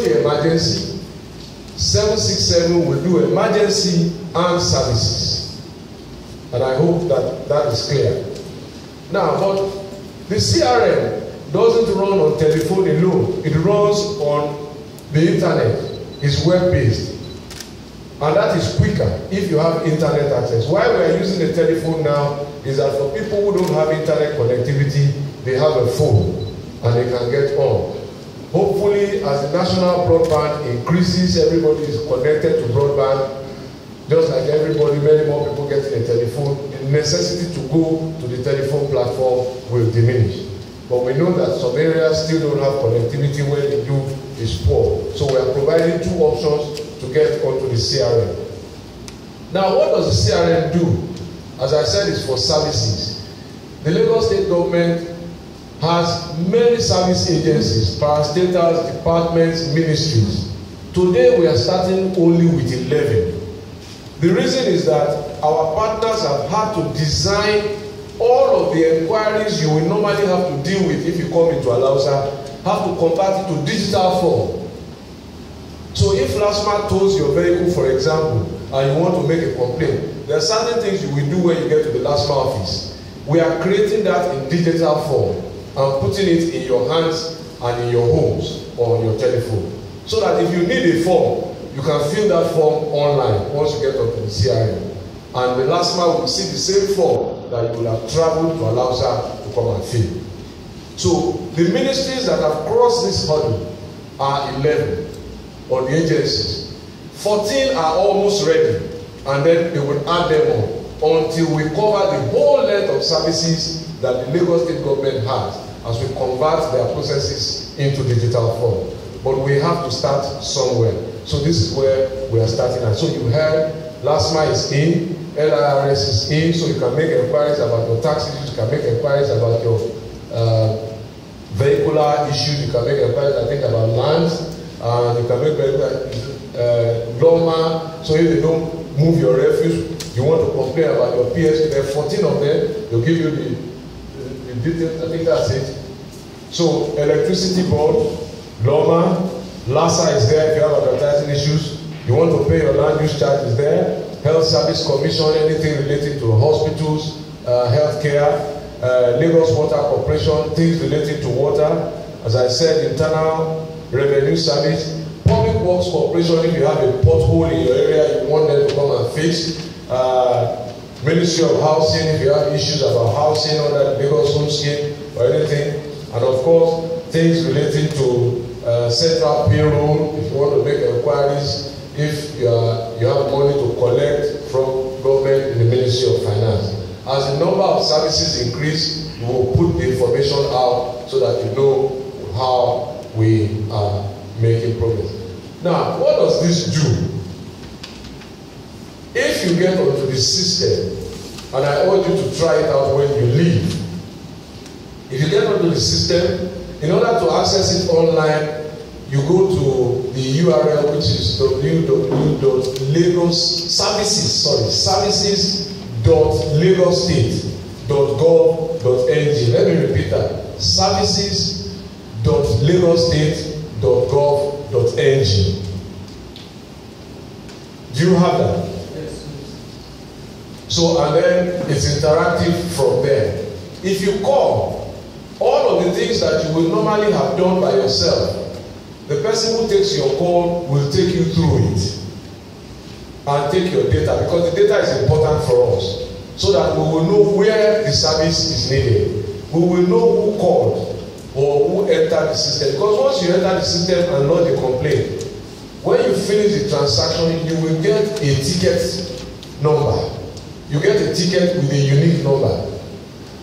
only emergency. 767 will do emergency and services. And I hope that that is clear. Now, but the CRM doesn't run on telephone alone. It runs on the internet. It's web-based. And that is quicker if you have internet access. Why we are using the telephone now is that for people who don't have internet connectivity, they have a phone and they can get on. Hopefully, as the national broadband increases, everybody is connected to broadband. Just like everybody, many more people getting a telephone, the necessity to go to the telephone platform will diminish. But we know that some areas still don't have connectivity where the youth is poor. So we are providing two options to get onto the CRM. Now, what does the CRM do? As I said, it's for services. The Lagos State government has many service agencies, parastatals, departments, ministries. Today, we are starting only with 11. The reason is that our partners have had to design all of the inquiries you will normally have to deal with if you come into Alausa, have to convert it to digital form. So if LASMA tows your vehicle, for example, and you want to make a complaint, there are certain things you will do when you get to the LASMA office. We are creating that in digital form and putting it in your hands and in your homes or on your telephone. So that if you need a form, you can fill that form online once you get onto the CRM. And the LASMA will see the same form that you will have traveled to Alausa to come and fill. So the ministries that have crossed this hurdle are 11 on the agencies. 14 are almost ready, and then they will add them on until we cover the whole length of services that the Lagos State government has as we convert their processes into digital form. But we have to start somewhere. So this is where we are starting at. So you heard LASMA is in, LIRS is in, so you can make inquiries about your taxes, you can make inquiries about your vehicular issues, you can make inquiries, I think, about lands, you can make lawma. So if they don't move your refuse, you want to complain about your PSP, there are 14 of them, they'll give you the details, I think that's it. So electricity board, lawma, LASA is there if you have advertising issues, you want to pay your land use charge is there, Health Service Commission, anything related to hospitals, healthcare, Lagos Water Corporation, things related to water, as I said, Internal Revenue Service, Public Works Corporation, if you have a pothole in your area, you want them to come and fix, Ministry of Housing, if you have issues about housing under the Lagos Home Scheme or anything, and of course, things related to central payroll, if you want to make inquiries, if you have money to collect from government in the Ministry of Finance. As the number of services increase, we will put the information out so that you know how we are making progress. Now, what does this do? If you get onto the system, and I urge you to try it out when you leave, if you get onto the system, in order to access it online, you go to the URL, which is services.lagosstate.gov.ng. Let me repeat that. Services.lagossstate.gov.ng. Do you have that? Yes. So, and then it's interactive from there. If you call, all of the things that you will normally have done by yourself, the person who takes your call will take you through it and take your data, because the data is important for us, so that we will know where the service is needed. We will know who called or who entered the system, because once you enter the system and lodge a complaint, when you finish the transaction, you will get a ticket number. You get a ticket with a unique number.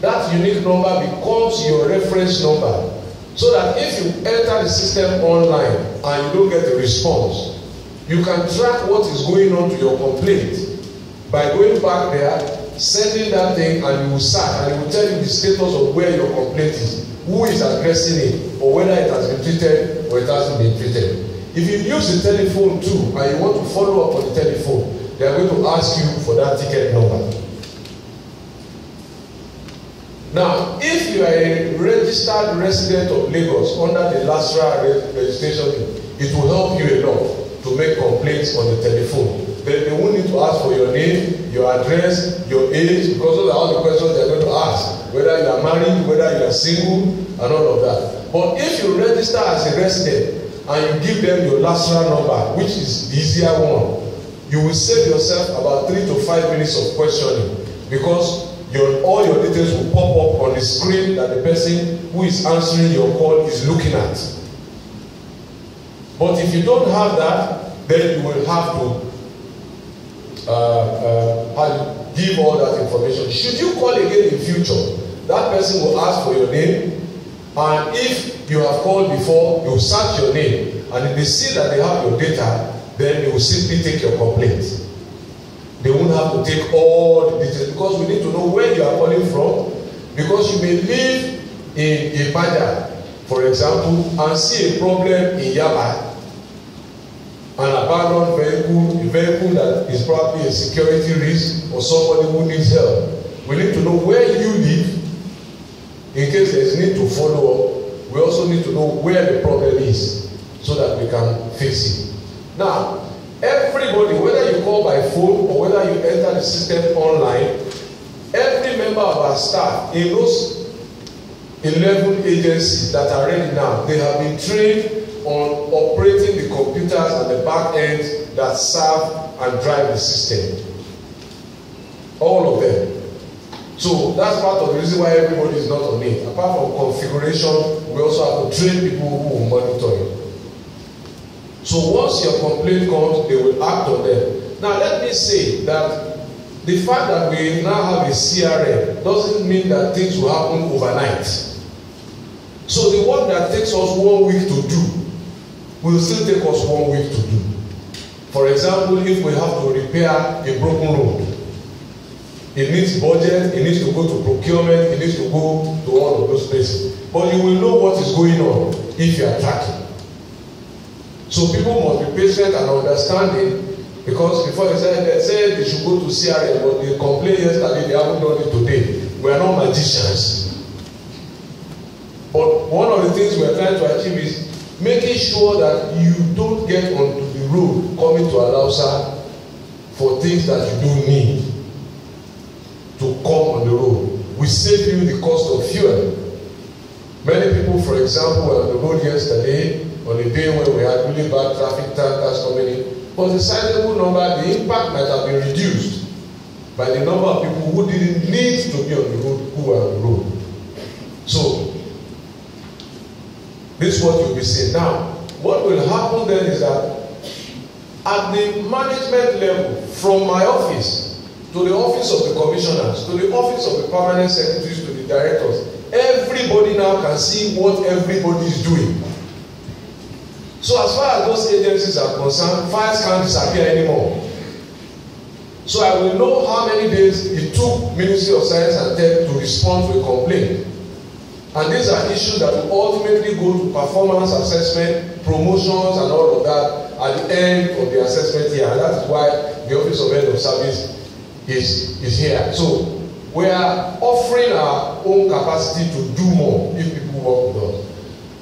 That unique number becomes your reference number, so that if you enter the system online and you don't get a response, you can track what is going on to your complaint by going back there, sending that thing, and you will search, and it will tell you the status of where your complaint is, who is addressing it, or whether it has been treated or it hasn't been treated. If you use the telephone too, and you want to follow up on the telephone, they are going to ask you for that ticket number. Now, if you are a registered resident of Lagos under the LASRA registration, it will help you a lot to make complaints on the telephone. Then they won't need to ask for your name, your address, your age, because those are all the questions they're going to ask. Whether you are married, whether you are single, and all of that. But if you register as a resident and you give them your national number, which is the easier one, you will save yourself about 3 to 5 minutes of questioning, because all your details will pop up on the screen that the person who is answering your call is looking at. But if you don't have that, then you will have to give all that information. Should you call again in future, that person will ask for your name, and if you have called before, you will search your name, and if they see that they have your data, then they will simply take your complaint. They won't have to take all the details, because we need to know where you are calling from, because you may live in Ibadan, for example, and see a problem in Yaba, an abandoned vehicle, a vehicle that is probably a security risk, or somebody who needs help. We need to know where you live, in case there is need to follow up. We also need to know where the problem is, so that we can fix it. Now, everybody, whether you call by phone or whether you enter the system online, every member of our staff in those 11 agencies that are ready now, they have been trained on operating the computers at the back end that serve and drive the system. All of them. So that's part of the reason why everybody is not on it. Apart from configuration, we also have to train people who will monitor it. So once your complaint comes, they will act on them. Now let me say that the fact that we now have a CRM doesn't mean that things will happen overnight. So the work that takes us 1 week to do will still take us 1 week to do. For example, if we have to repair a broken road, it needs budget, it needs to go to procurement, it needs to go to all of those places. But you will know what is going on if you are tracking. So people must be patient and understanding, because before they said they should go to CRM, but they complained yesterday, they haven't done it today. We are not magicians. But one of the things we are trying to achieve is making sure that you don't get onto the road coming to Alausa for things that you don't need to come on the road. We save you the cost of fuel. Many people, for example, were on the road yesterday on a day when we had really bad traffic, tankers coming in. But the sizable number, the impact might have been reduced by the number of people who didn't need to be on the road, who were on the road. So this is what you'll be seeing. Now, what will happen then is that at the management level, from my office to the office of the commissioners, to the office of the permanent secretaries, to the directors, everybody now can see what everybody is doing. So as far as those agencies are concerned, files can't disappear anymore. So I will know how many days it took Ministry of Science and Tech to respond to a complaint. And these are issues that will ultimately go to performance assessment, promotions, and all of that at the end of the assessment year. And that is why the Office of Head of Service is here. So we are offering our own capacity to do more if people work with us.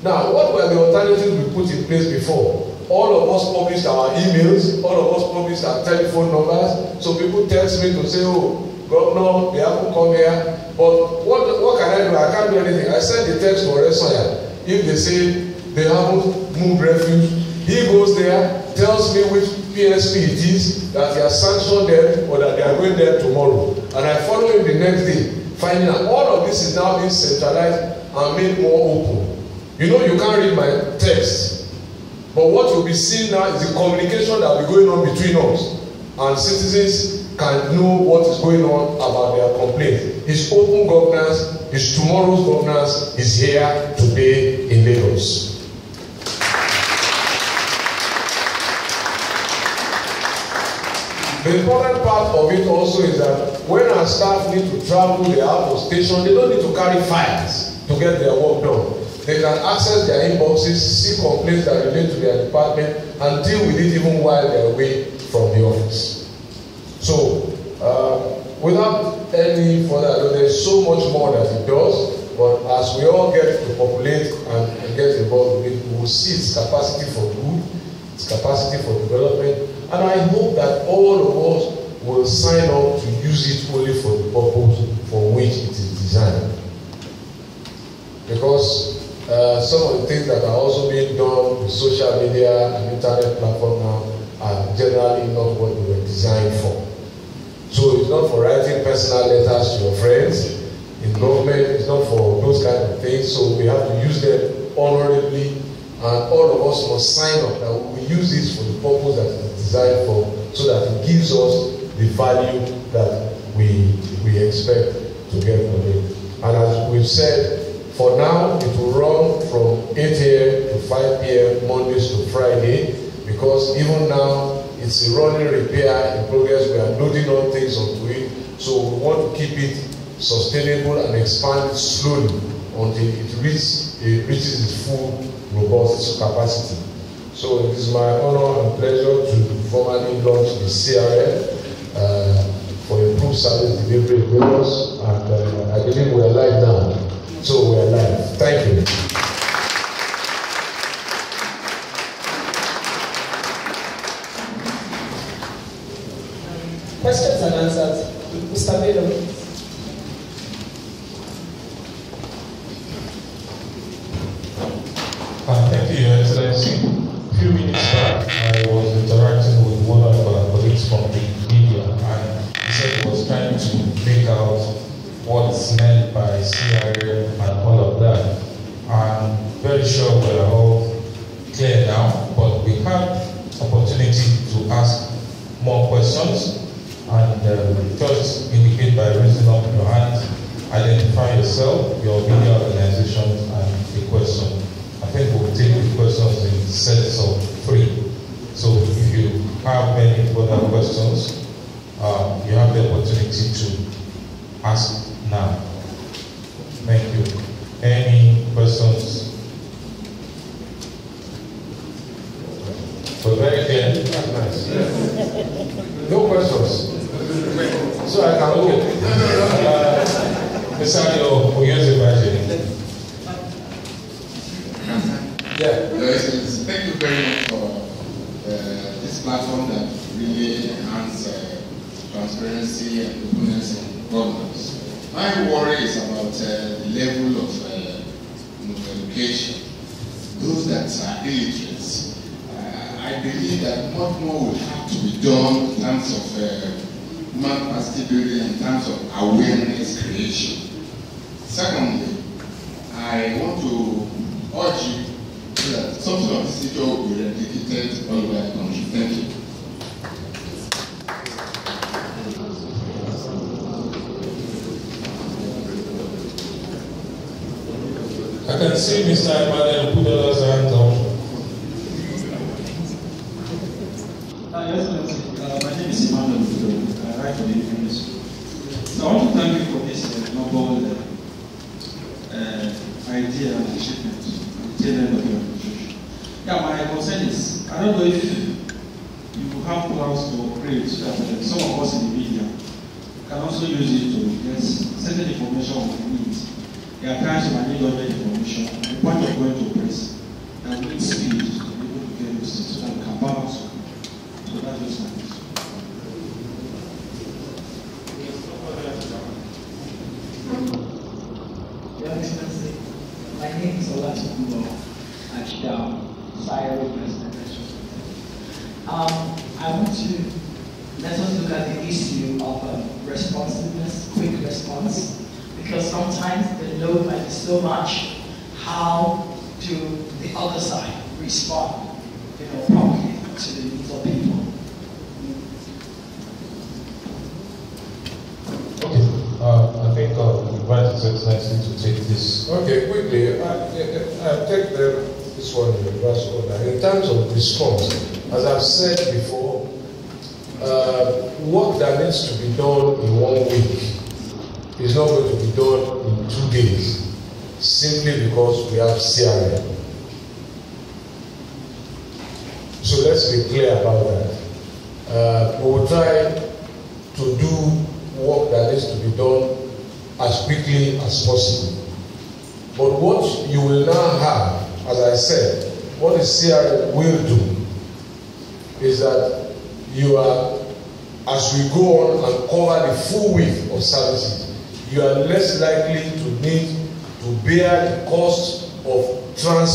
Now, what were the alternatives we put in place before? All of us published our emails, all of us published our telephone numbers. So people text me to say, oh, Governor, they haven't come here. But what can I do? I can't do anything. I send the text to Oresanya. If they say they haven't moved refuge, he goes there, tells me which PSP it is, that he has sanctioned them or that they are going there tomorrow. And I follow him the next day, finding out all of this is now being centralized and made more open. You know, you can't read my text. But what you'll be seeing now is the communication that will be going on between us. And citizens can know what is going on about their complaint. His open governance, his tomorrow's governance is here today in Lagos. The important part of it also is that when our staff need to travel, they are out of station, they don't need to carry files to get their work done. They can access their inboxes, see complaints that relate to their department, and deal with it even while they are away from the office. So, without any further ado, there's so much more that it does, but as we all get to populate and get involved with it, will see its capacity for good, its capacity for development, and I hope that all of us will sign up to use it only for the purpose for which it is designed. Because some of the things that are also being done with social media and internet platform now are generally not what they were designed for. So it's not for writing personal letters to your friends in government, it's not for those kind of things, so we have to use them honorably, and all of us must sign up that we use this for the purpose that it is designed for, so that it gives us the value that we expect to get from it. And as we've said, for now it will run from 8 a.m. to 5 p.m. Mondays to Friday, because even now it's a running repair in progress. We are loading on things onto it, so we want to keep it sustainable and expand it slowly until it reaches its full robust capacity. So it is my honor and pleasure to formally launch the CRM for improved service delivery with us, and I believe we are live now. So we are live. Thank you. Questions and answers. Mr. Bello. Thank you, Your Excellency. A few minutes back, I was interacting with one of our colleagues from the media, and he said he was trying to make out what's meant by CRM and all of that. I'm very sure we are all clear now, but we have opportunity to ask more questions, and just indicate by raising up your hand, identify yourself, your media organization, and the question. I think we'll take the questions in sets of 3. So if you have any further questions, you have the opportunity to ask now. Thank you. Any questions? We're very clear. Nice. No questions. So I can go. Mr. Oyezebaji. Yeah. Thank you very much for this platform that really enhances transparency and openness in governance. My worry is about the level of education. Those that are illiterate. I believe that much more will have to be done in terms of human capacity building, in terms of awareness creation. Secondly, I want to urge you that something of this nature will be replicated all over the country. Thank you. I can see Mr. Emmanuel Pudola's hand up. Yes, my name is Emmanuel Pudola. I write for the Ministry. So I want to thank you for this noble idea and achievement at the tail end of your administration. Yeah, my concern is, I don't know if you have plans to create so that some of us in the media can also use it to get certain information we need. There are times when I need other information, and the point of going to press, that we need speed to be able to get those things so that we can balance. So that's just my question. Your Excellency, my name is Olatukubo Achidao, Sire President. I want to let us look at the issue of responsiveness, quick response, because sometimes the load might be so much. How do the other side respond, promptly to the needs of people? I think we invite His Excellency to take this. Okay, quickly, I take this one in reverse order. In terms of response, as I've said before, work that needs to be done in 1 week is not going to be done in 2 days, simply because we have CRM. So let's be clear about that. We will try to do work that needs to be done as quickly as possible. But what you will now have, as I said, what the CRM will do is that you are, as we go on and cover the full width of services, you are less likely to need to bear the cost of transfer.